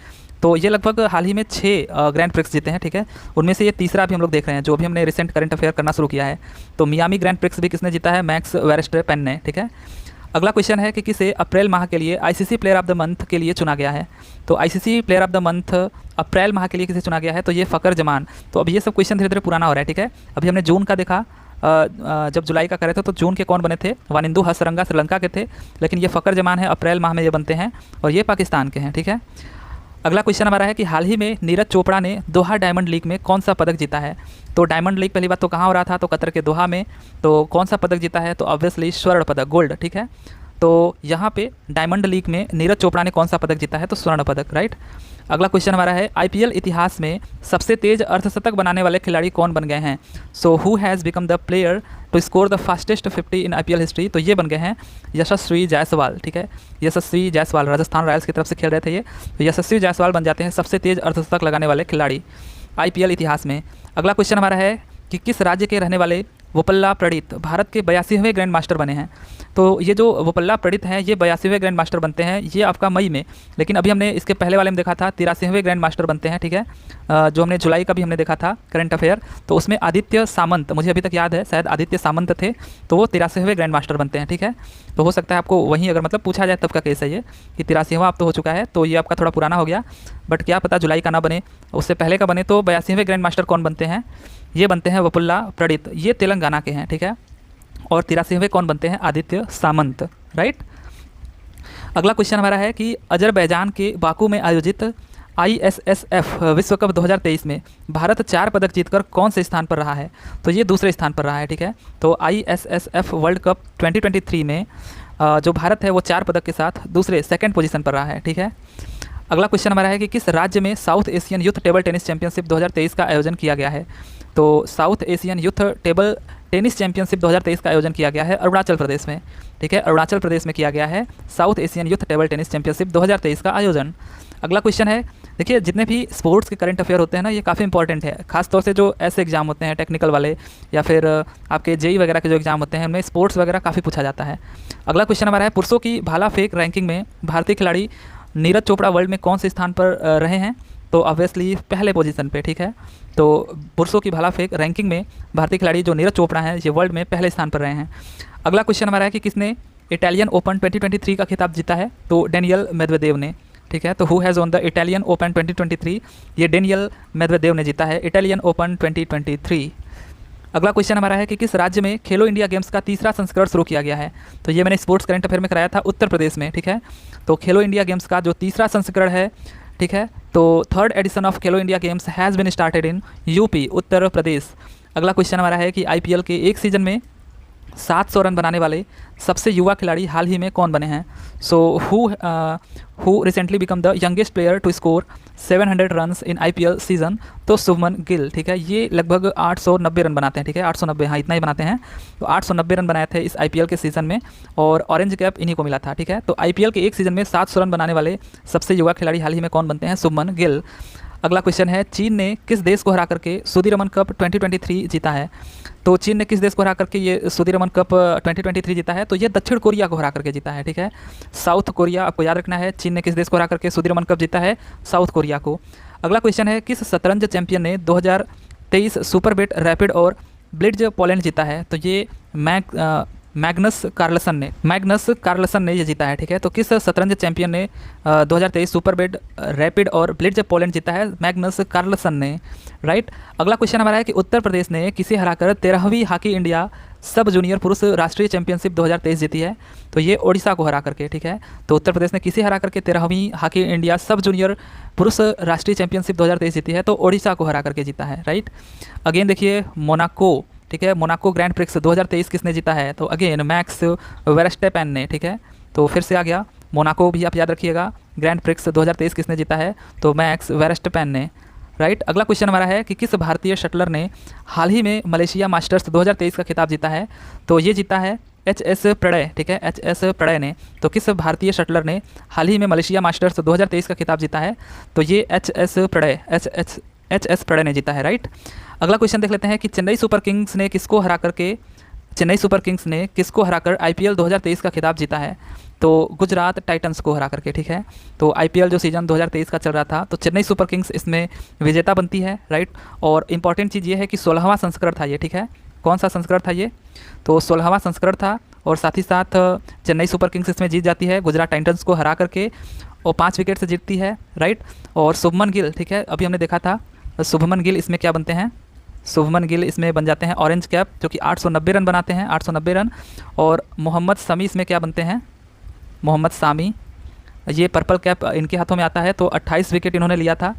तो ये लगभग हाल ही में 6 ग्रैंड प्रिक्स जीते हैं, ठीक है। उनमें से ये तीसरा भी हम लोग देख रहे हैं जो भी हमने रिसेंट करंट अफेयर करना शुरू किया है। तो मियामी ग्रैंड प्रिक्स भी किसने जीता है, मैक्स वर्स्टापेन ने, ठीक है। अगला क्वेश्चन है कि किसे अप्रैल माह के लिए ICC player of the month के लिए चुना गया है। तो ICC player of the month अप्रैल माह के लिए किसे चुना गया है, तो ये फ़खर जमान। तो अब ये सब क्वेश्चन धीरे धीरे पुराना हो रहा है, ठीक है। अभी हमने जून का देखा, जब जुलाई का करे थे तो जून के कौन बने थे, वानिंदु हसरंगा श्रीलंका के थे, लेकिन ये फ़खर जमान है, अप्रैल माह में ये बनते हैं, और ये पाकिस्तान के हैं, ठीक है। अगला क्वेश्चन हमारा है कि हाल ही में नीरज चोपड़ा ने दोहा डायमंड लीग में कौन सा पदक जीता है। तो डायमंड लीग पहली बात तो कहाँ हो रहा था, तो कतर के दोहा में। तो कौन सा पदक जीता है, तो ऑब्वियसली स्वर्ण पदक, गोल्ड, ठीक है। तो यहाँ पे डायमंड लीग में नीरज चोपड़ा ने कौन सा पदक जीता है, तो स्वर्ण पदक, राइट। अगला क्वेश्चन हमारा है आईपीएल इतिहास में सबसे तेज अर्धशतक बनाने वाले खिलाड़ी कौन बन गए हैं। So who has become the player to score the fastest 50 in IPL history. तो ये बन गए हैं यशस्वी जायसवाल, ठीक है, यशस्वी जायसवाल, राजस्थान रॉयल्स की तरफ से खेल रहे थे ये, तो यशस्वी जायसवाल बन जाते हैं सबसे तेज अर्धशतक लगाने वाले खिलाड़ी आईपीएल इतिहास में। अगला क्वेश्चन हमारा है कि किस राज्य के रहने वाले वोपल्ला प्रणीत भारत के 82वें ग्रैंड मास्टर बने हैं। तो ये जो वोपल्ला प्रणीत हैं ये 82वें ग्रैंड मास्टर बनते हैं, ये आपका मई में, लेकिन अभी हमने इसके पहले वाले में देखा था 83वें ग्रैंड मास्टर बनते हैं, ठीक है। जो हमने जुलाई का भी हमने देखा था करंट अफेयर, तो उसमें आदित्य सामंत, मुझे अभी तक याद है शायद आदित्य सामंत थे, तो वो 83वें ग्रैंड मास्टर बनते हैं, ठीक है। तो हो सकता है आपको वहीं अगर मतलब पूछा जाए तब का केस है ये कि 83वां अब तो हो चुका है, तो ये आपका थोड़ा पुराना हो गया, बट क्या पता जुलाई का ना बने, उससे पहले का बने। तो 82वें ग्रैंड मास्टर कौन बनते हैं, ये बनते हैं वोपल्ला प्रणीत, ये तेलंगाना के हैं, ठीक है। और 83वें कौन बनते हैं, आदित्य सामंत, राइट। अगला क्वेश्चन हमारा है कि अजरबैजान के बाकू में आयोजित ISSF विश्व कप 2023 में भारत 4 पदक जीतकर कौन से स्थान पर रहा है। तो ये दूसरे स्थान पर रहा है, ठीक है। तो ISSF वर्ल्ड कप 2023 में जो भारत है वो 4 पदक के साथ सेकंड पोजीशन पर रहा है, ठीक है। अगला क्वेश्चन हमारा है कि किस राज्य में south Asian youth table tennis championship 2023 का आयोजन किया गया है। तो south Asian youth table tennis championship 2023 का आयोजन किया गया है अरुणाचल प्रदेश में, ठीक है, अरुणाचल प्रदेश में किया गया है south Asian youth table tennis championship 2023 का आयोजन। अगला क्वेश्चन है, देखिए जितने भी स्पोर्ट्स के करंट अफेयर होते हैं ना, ये काफ़ी इंपॉर्टेंट है, खासतौर से जो ऐसे एग्जाम होते हैं टेक्निकल वाले या फिर आपके जेई वगैरह के जो एग्जाम होते हैं उनमें स्पोर्ट्स वगैरह काफ़ी पूछा जाता है। अगला क्वेश्चन हमारा है, पुरुषों की भाला फेंक रैंकिंग में भारतीय खिलाड़ी नीरज चोपड़ा वर्ल्ड में कौन से स्थान पर रहे हैं? तो ऑब्वियसली पहले पोजीशन पे, ठीक है। तो पुरुषों की भाला फेंक रैंकिंग में भारतीय खिलाड़ी जो नीरज चोपड़ा हैं ये वर्ल्ड में पहले स्थान पर रहे हैं। अगला क्वेश्चन हमारा है कि किसने इटालियन ओपन 2023 का खिताब जीता है? तो डेनियल मेदवेदेव ने, ठीक है। तो who has on the Italian open 2023? ये डेनियल मेदवेदेव ने जीता है इटालियन ओपन 2023। अगला क्वेश्चन हमारा है कि किस राज्य में खेलो इंडिया गेम्स का तीसरा संस्करण शुरू किया गया है? तो ये मैंने स्पोर्ट्स करंट अफेयर में कराया था, उत्तर प्रदेश में, ठीक है। तो खेलो इंडिया गेम्स का जो तीसरा संस्करण है, ठीक है, तो third edition of Khelo India games has been started in UP, Uttar Pradesh. अगला क्वेश्चन हमारा है कि आईपीएल के एक सीज़न में 700 रन बनाने वाले सबसे युवा खिलाड़ी हाल ही में कौन बने हैं? So who recently become the youngest player to score 700 runs in IPL season? तो शुभमन गिल, ठीक है। ये लगभग 890 रन बनाते हैं, ठीक है, 890, हाँ इतना ही बनाते हैं। तो 890 रन बनाए थे इस आईपीएल के सीज़न में और ऑरेंज कैप इन्हीं को मिला था, ठीक है। तो आईपीएल के एक सीज़न में 700 रन बनाने वाले सबसे युवा खिलाड़ी हाल ही में कौन बनते हैं? शुभमन गिल। अगला क्वेश्चन है, चीन ने किस देश को हरा करके सुदीरमन कप 2023 जीता है? तो चीन ने किस देश को हरा करके ये सुदीरमन कप 2023 जीता है? तो ये दक्षिण कोरिया को हरा करके जीता है, ठीक है, साउथ कोरिया। आपको याद रखना है, चीन ने किस देश को हरा करके सुदीरमन कप जीता है? साउथ कोरिया को। अगला क्वेश्चन है, किस शतरंज चैंपियन ने 2023 सुपर बेट रैपिड और ब्लिट्ज पोलैंड जीता है? तो ये मैग्नस कार्लसन ने ये जीता है, ठीक है। तो किस शतरंज चैंपियन ने 2023 सुपर बेट रैपिड और ब्लिट्ज पोलैंड जीता है? मैग्नस कार्लसन ने, राइट। अगला क्वेश्चन हमारा है कि उत्तर प्रदेश ने किसे हराकर 13वीं हॉकी इंडिया सब जूनियर पुरुष राष्ट्रीय चैंपियनशिप 2023 जीती है? तो ये ओडिशा को हरा करके, ठीक है। तो उत्तर प्रदेश ने किसे हरा करके 13वीं हॉकी इंडिया सब जूनियर पुरुष राष्ट्रीय चैंपियनशिप 2023 जीती है? तो ओडिशा को हरा करके जीता है, राइट। अगेन देखिए मोनाको, ठीक है, मोनाको ग्रैंड प्रिक्स 2023 किसने जीता है? तो अगेन मैक्स वेरस्टेपेन ने, ठीक है। तो फिर से आ गया मोनाको भी आप याद रखिएगा, ग्रैंड प्रिक्स 2023 किसने जीता है? तो मैक्स वेरस्टेपेन ने, राइट। अगला क्वेश्चन हमारा है कि किस भारतीय शटलर ने हाल ही में मलेशिया मास्टर्स 2023 का खिताब जीता है? तो ये जीता है एच.एस. प्रणय, ठीक है, एच.एस. प्रणय ने। तो किस भारतीय शटलर ने हाल ही में मलेशिया मास्टर्स 2023 का खिताब जीता है? तो ये एच.एस. प्रणय ने जीता है, राइट। अगला क्वेश्चन देख लेते हैं कि चेन्नई सुपर किंग्स ने किसको हराकर आईपीएल 2023 का खिताब जीता है? तो गुजरात टाइटंस को हरा करके, ठीक है। तो आईपीएल जो सीजन 2023 का चल रहा था, तो चेन्नई सुपर किंग्स इसमें विजेता बनती है, राइट। और इंपॉर्टेंट चीज़ ये है कि 16वां संस्करण था ये, ठीक है। कौन सा संस्करण था ये? तो 16वां संस्करण था और साथ ही साथ चेन्नई सुपर किंग्स इसमें जीत जाती है गुजरात टाइटंस को हरा करके और 5 विकेट से जीतती है, राइट। और शुभमन गिल, ठीक है, अभी हमने देखा था शुभमन गिल इसमें क्या बनते हैं? शुभमन गिल इसमें बन जाते हैं ऑरेंज कैप, जो कि 890 रन बनाते हैं, 890 रन। और मोहम्मद शमी इसमें क्या बनते हैं? मोहम्मद शामी, ये पर्पल कैप इनके हाथों में आता है। तो 28 विकेट इन्होंने लिया था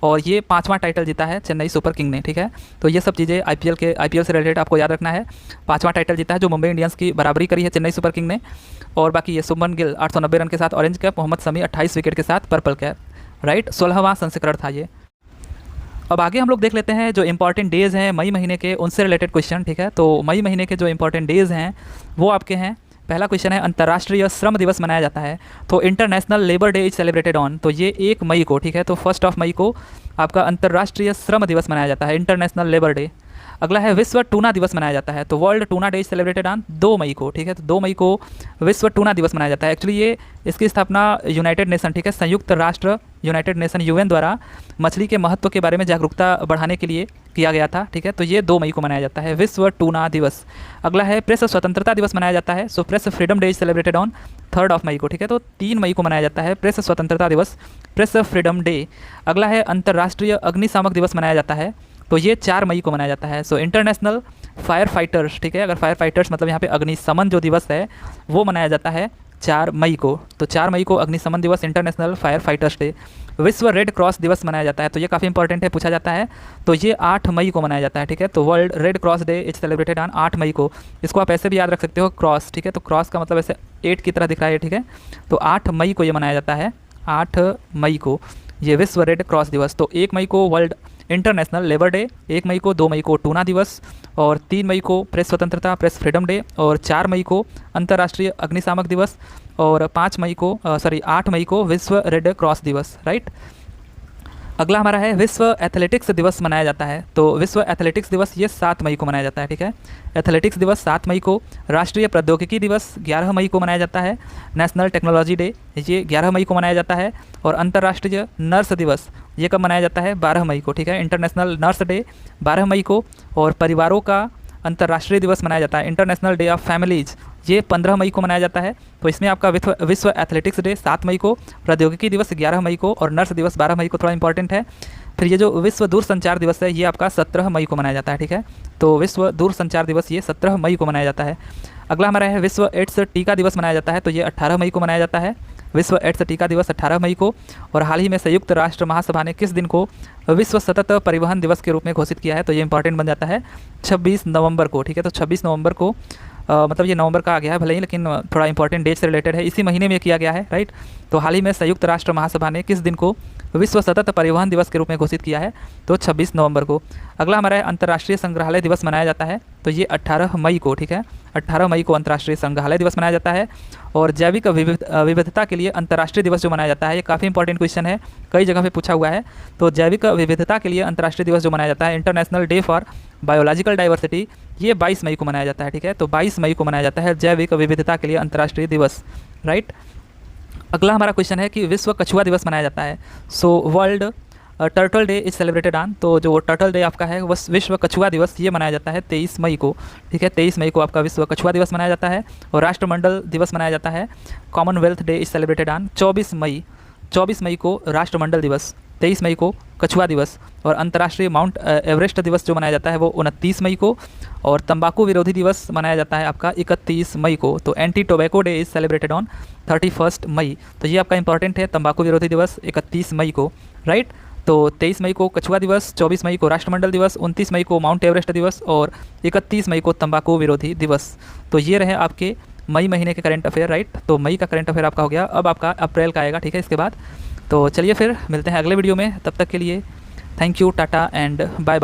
और ये 5वां टाइटल जीता है चेन्नई सुपर किंग ने, ठीक है। तो ये सब चीज़ें आईपीएल से रिलेटेड आपको याद रखना है। 5वां टाइटल जीता है जो मुंबई इंडियंस की बराबरी करी है चेन्नई सुपर किंग ने। और बाकी ये शुभमन गिल 890 रन के साथ orange cap, Mohammed Shami 28 wicket के साथ पर्पल कैप, राइट। 16वां संस्करण था ये। अब आगे हम लोग देख लेते हैं जो इंपॉर्टेंट डेज़ हैं मई महीने के, उनसे रिलेटेड क्वेश्चन, ठीक है। तो मई महीने के जो इंपॉर्टेंट डेज़ हैं वो आपके हैं। पहला क्वेश्चन है, अंतर्राष्ट्रीय श्रम दिवस मनाया जाता है? तो international labour day is celebrated on? तो ये 1 मई को, ठीक है। तो 1 मई को आपका अंतर्राष्ट्रीय श्रम दिवस मनाया जाता है, इंटरनेशनल लेबर डे। अगला है, विश्व टूना दिवस मनाया जाता है? तो world tuna day is celebrated on 2 मई को, ठीक है। तो 2 मई को विश्व टूना दिवस मनाया जाता है। एक्चुअली ये इसकी स्थापना यूनाइटेड नेशन, ठीक है, संयुक्त राष्ट्र यूनाइटेड नेशन यूएन द्वारा मछली के महत्व के बारे में जागरूकता बढ़ाने के लिए किया गया था, ठीक है। तो ये 2 मई को मनाया जाता है विश्व टूना दिवस। अगला है, प्रेस स्वतंत्रता दिवस मनाया जाता है? सो press freedom day is celebrated on 3 मई को, ठीक है। तो 3 मई को मनाया जाता है प्रेस स्वतंत्रता दिवस, प्रेस फ्रीडम डे। अगला है, अंतर्राष्ट्रीय अग्निशामक दिवस मनाया जाता है? तो ये 4 मई को मनाया जाता है। सो इंटरनेशनल फायर फाइटर्स, ठीक है, अगर फायर फाइटर्स मतलब यहाँ पे अग्निशमन जो दिवस है वो मनाया जाता है 4 मई को। तो 4 मई को अग्निशमन दिवस, इंटरनेशनल फायर फाइटर्स डे। विश्व रेड क्रॉस दिवस मनाया जाता है? तो ये काफ़ी इंपॉर्टेंट है, पूछा जाता है। तो ये 8 मई को मनाया जाता है, ठीक है। तो world red cross day is celebrated on 8 मई को। इसको आप ऐसे भी याद रख सकते हो, क्रॉस, ठीक है। तो क्रॉस का मतलब ऐसे 8 की तरह दिख रहा है, ठीक है। तो 8 मई को ये मनाया जाता है, 8 मई को। ये विश्व रेड क्रॉस दिवस। तो 1 मई को वर्ल्ड इंटरनेशनल लेबर डे, 1 मई को, 2 मई को टूना दिवस, और 3 मई को प्रेस स्वतंत्रता प्रेस फ्रीडम डे, और 4 मई को अंतर्राष्ट्रीय अग्निशामक दिवस, और 8 मई को विश्व रेड क्रॉस दिवस, राइट। अगला हमारा है विश्व एथलेटिक्स दिवस मनाया जाता है। तो विश्व एथलेटिक्स दिवस ये 7 मई को मनाया जाता है, ठीक है। एथलेटिक्स दिवस 7 मई को। राष्ट्रीय प्रौद्योगिकी दिवस 11 मई को मनाया जाता है। नेशनल टेक्नोलॉजी डे ये 11 मई को मनाया जाता है। और अंतर्राष्ट्रीय नर्स दिवस ये कब मनाया जाता है? 12 मई को, ठीक है। इंटरनेशनल नर्स डे 12 मई को। और परिवारों का अंतर्राष्ट्रीय दिवस मनाया जाता है, इंटरनेशनल डे ऑफ फैमिलीज़, ये 15 मई को मनाया जाता है। तो इसमें आपका विश्व एथलेटिक्स डे 7 मई को, प्रौद्योगिकी दिवस 11 मई को, और नर्स दिवस 12 मई को, थोड़ा इंपॉर्टेंट है। फिर ये जो विश्व दूरसंचार दिवस है ये आपका 17 मई को मनाया जाता है, ठीक है। तो विश्व दूरसंचार दिवस ये 17 मई को मनाया जाता है। अगला हमारा है विश्व एड्स टीका दिवस मनाया जाता है। तो ये 18 मई को मनाया जाता है, विश्व एड्स टीका दिवस 18 मई को। और हाल ही में संयुक्त राष्ट्र महासभा ने किस दिन को विश्व सतत परिवहन दिवस के रूप में घोषित किया है? तो ये इंपॉर्टेंट बन जाता है 26 नवंबर को, ठीक है। तो 26 नवंबर को मतलब ये नवंबर का आ गया है भले ही, लेकिन थोड़ा इंपॉर्टेंट डेट से रिलेटेड है, इसी महीने में किया गया है, राइट। तो हाल ही में संयुक्त राष्ट्र महासभा ने किस दिन को विश्व सतत परिवहन दिवस के रूप में घोषित किया है? तो 26 नवंबर को। अगला हमारा है अंतर्राष्ट्रीय संग्रहालय दिवस मनाया जाता है। तो ये 18 मई को, ठीक है। 18 मई को अंतर्राष्ट्रीय संग्रहालय दिवस मनाया जाता है। और जैविक विविधता के लिए अंतर्राष्ट्रीय दिवस जो मनाया जाता है, ये काफ़ी इंपॉर्टेंट क्वेश्चन है, कई जगह पे पूछा हुआ है। तो जैविक विविधता के लिए अंतर्राष्ट्रीय दिवस जो मनाया जाता है, international day for biological diversity, ये 22 मई को मनाया जाता है, ठीक है। तो 22 मई को मनाया जाता है जैविक विविधता के लिए अंतर्राष्ट्रीय दिवस, राइट। अगला हमारा क्वेश्चन है कि विश्व कछुआ दिवस मनाया जाता है। So world turtle day is celebrated on, तो जो टर्टल डे आपका है वो विश्व कछुआ दिवस ये मनाया जाता है 23 मई को, ठीक है। 23 मई को आपका विश्व कछुआ दिवस मनाया जाता है। और राष्ट्रमंडल दिवस मनाया जाता है, Commonwealth day is celebrated on 24 मई को राष्ट्रमंडल दिवस, 23 मई को कछुआ दिवस। और अंतर्राष्ट्रीय माउंट एवरेस्ट दिवस जो मनाया जाता है वो 29 मई को। और तंबाकू विरोधी दिवस मनाया जाता है आपका 31 मई को। तो anti tobacco day is celebrated on 31 मई। तो ये आपका इंपॉर्टेंट है, तंबाकू विरोधी दिवस 31 मई को, राइट। तो 23 मई को कछुआ दिवस, 24 मई को राष्ट्रमंडल दिवस, 29 मई को माउंट एवरेस्ट दिवस, और 31 मई को तंबाकू विरोधी दिवस। तो ये रहे आपके मई महीने के करंट अफेयर, राइट। तो मई का करंट अफेयर आपका हो गया। अब आपका अप्रैल का आएगा, ठीक है, इसके बाद। तो चलिए फिर मिलते हैं अगले वीडियो में, तब तक के लिए thank you, tata and bye bye.